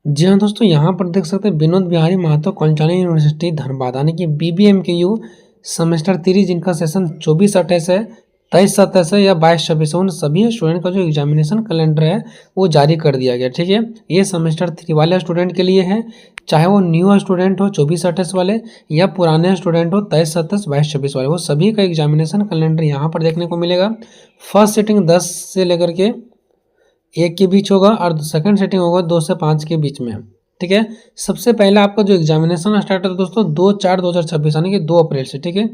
जी हाँ दोस्तों, यहाँ पर देख सकते हैं विनोद बिहारी महतो कौशल यूनिवर्सिटी धनबाद यानी कि BBMKU सेमेस्टर 3 जिनका सेशन 24-28 है, 23-27 है या 22-26 है, उन सभी स्टूडेंट का जो एग्जामिनेशन कैलेंडर है वो जारी कर दिया गया। ठीक है, ये सेमेस्टर 3 वाले स्टूडेंट के लिए है, चाहे वो न्यू स्टूडेंट हो 24-28 वाले या पुराने स्टूडेंट हो 23-27 22-26 वाले, वो सभी का एग्जामिनेशन कैलेंडर यहाँ पर देखने को मिलेगा। फर्स्ट सिटिंग 10 से लेकर के 1 के बीच होगा और सेकंड सेटिंग होगा 2 से 5 के बीच में। ठीक है, सबसे पहला आपका जो एग्जामिनेशन स्टार्ट है दोस्तों 2/4/2026 यानी कि 2 अप्रैल से। ठीक है,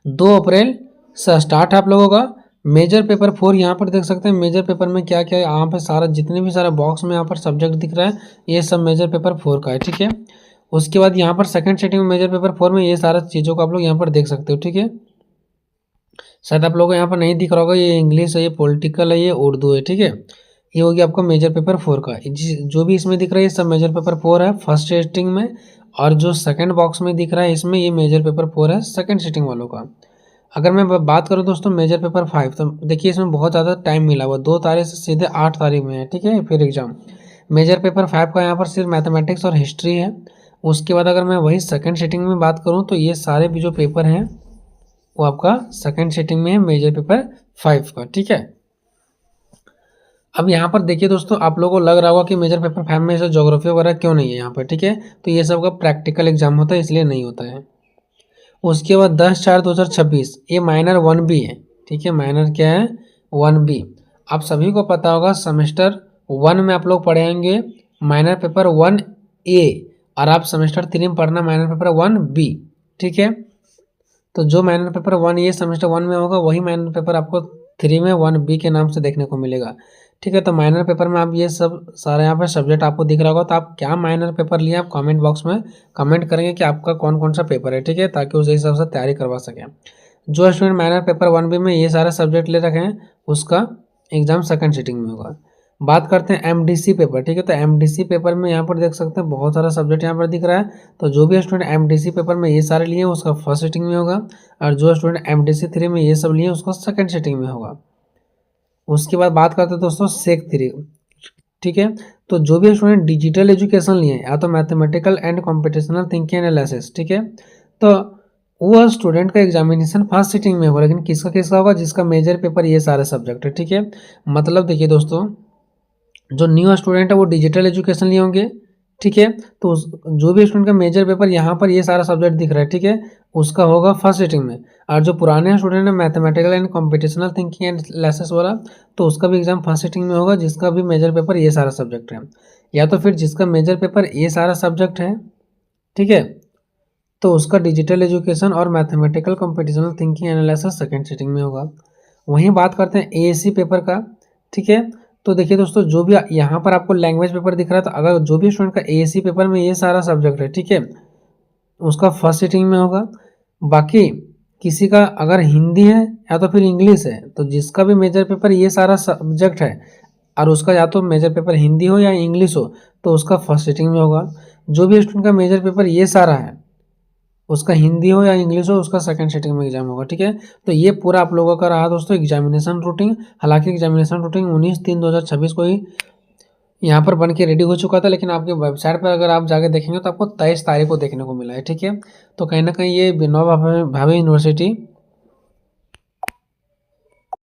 2 अप्रैल से स्टार्ट है आप लोगों का। मेजर पेपर 4 यहाँ पर देख सकते हैं। मेजर पेपर में क्या क्या है, यहाँ पर सारा जितने भी सारा बॉक्स में यहाँ पर सब्जेक्ट दिख रहा है ये सब मेजर पेपर 4 का है। ठीक है, उसके बाद यहाँ पर सेकंड सेटिंग में मेजर पेपर 4 में ये सारा चीज़ों को आप लोग यहाँ पर देख सकते हो। ठीक है, शायद आप लोगों को यहाँ पर नहीं दिख रहा होगा, ये इंग्लिश है, ये पॉलिटिकल है, ये उर्दू है। ठीक है, ये हो गया आपका मेजर पेपर 4 का। जो भी इसमें दिख रहा है ये सब मेजर पेपर 4 है फर्स्ट सेटिंग में, और जो सेकंड बॉक्स में दिख रहा है इसमें ये मेजर पेपर 4 है सेकंड सेटिंग वालों का। अगर मैं बात करूँ दोस्तों मेजर पेपर 5, तो देखिए इसमें बहुत ज़्यादा टाइम मिला हुआ, 2 तारीख से सीधे 8 तारीख में है। ठीक है, फिर एग्जाम मेजर पेपर 5 का यहाँ पर सिर्फ मैथमेटिक्स और हिस्ट्री है। उसके बाद अगर मैं वही सेकंड सेटिंग में बात करूँ तो ये सारे भी जो पेपर हैं वो आपका सेकंड सेटिंग में है मेजर पेपर 5 का। ठीक है, अब यहाँ पर देखिए दोस्तों, आप लोगों को लग रहा होगा कि मेजर पेपर 5 में ऐसा ज्योग्राफी वगैरह क्यों नहीं है यहाँ पर। ठीक है, तो ये सब का प्रैक्टिकल एग्जाम होता है इसलिए नहीं होता है। उसके बाद 10/4/2026 ये माइनर 1B है। ठीक है, माइनर क्या है 1B। आप सभी को पता होगा सेमेस्टर 1 में आप लोग पढ़ेंगे माइनर पेपर 1A और आप सेमेस्टर 3 में पढ़ना माइनर पेपर 1B। ठीक है, तो जो माइनर पेपर 1A सेमेस्टर 1 में होगा वही माइनर पेपर आपको 3 में 1B के नाम से देखने को मिलेगा। ठीक है, तो माइनर पेपर में आप ये सब सारे यहाँ पर सब्जेक्ट आपको दिख रहा होगा, तो आप क्या माइनर पेपर लिए आप कमेंट बॉक्स में कमेंट करेंगे कि आपका कौन कौन सा पेपर है। ठीक है, ताकि उस हिसाब से तैयारी करवा सकें। जो स्टूडेंट माइनर पेपर 1B में ये सारे सब्जेक्ट ले रखे हैं उसका एग्जाम सेकंड सीटिंग में होगा। बात करते हैं MDC पेपर। ठीक है, तो MDC पेपर में यहाँ पर देख सकते हैं बहुत सारा सब्जेक्ट यहाँ पर दिख रहा है। तो जो भी स्टूडेंट MDC पेपर में ये सारे लिए उसका फर्स्ट सीटिंग में होगा, और जो स्टूडेंट MDC 3 में ये सब लिए उसका सेकंड सीटिंग में होगा। उसके बाद बात करते हैं दोस्तों सेक 3। ठीक है, तो जो भी स्टूडेंट डिजिटल एजुकेशन लिए या तो mathematical and computational thinking analysis, ठीक है, तो वो स्टूडेंट का एग्जामिनेशन फर्स्ट सीटिंग में होगा। लेकिन किसका किसका होगा, जिसका मेजर पेपर ये सारे सब्जेक्ट है। ठीक है, मतलब देखिए दोस्तों, जो न्यू स्टूडेंट है वो डिजिटल एजुकेशन लिए होंगे। ठीक है, तो जो भी स्टूडेंट का मेजर पेपर यहाँ पर ये सारा सब्जेक्ट दिख रहा है, ठीक है, उसका होगा फर्स्ट सीटिंग में। और जो पुराने स्टूडेंट है mathematical and computational thinking and analysis वाला, तो उसका भी एग्जाम फर्स्ट सीटिंग में होगा, जिसका भी मेजर पेपर ये सारा सब्जेक्ट है। या तो फिर जिसका मेजर पेपर ये सारा सब्जेक्ट है, ठीक है, तो उसका डिजिटल एजुकेशन और mathematical computational thinking analysis second sitting में होगा। वहीं बात करते हैं AAC पेपर का। ठीक है, तो देखिए दोस्तों, जो भी यहाँ पर आपको लैंग्वेज पेपर दिख रहा है, तो अगर जो भी स्टूडेंट का AAC पेपर में ये सारा सब्जेक्ट है, ठीक है, उसका फर्स्ट सीटिंग में होगा। बाकी किसी का अगर हिंदी है या तो फिर इंग्लिश है, तो जिसका भी मेजर पेपर ये सारा सब्जेक्ट है और उसका या तो मेजर पेपर हिंदी हो या इंग्लिश हो, तो उसका फर्स्ट सीटिंग में होगा। जो भी स्टूडेंट का मेजर पेपर ये सारा है, उसका हिंदी हो या इंग्लिश हो, उसका सेकंड सीटिंग में एग्जाम होगा। ठीक है, तो ये पूरा आप लोगों का रहा दोस्तों एग्जामिनेशन रूटीन। हालांकि एग्जामिनेशन रूटीन 19/3/2026 को ही यहाँ पर बन के रेडी हो चुका था, लेकिन आपके वेबसाइट पर अगर आप जाके देखेंगे तो आपको 23 तारीख को देखने को मिला है। ठीक है, तो कहीं ना कहीं ये विनोबा भावे यूनिवर्सिटी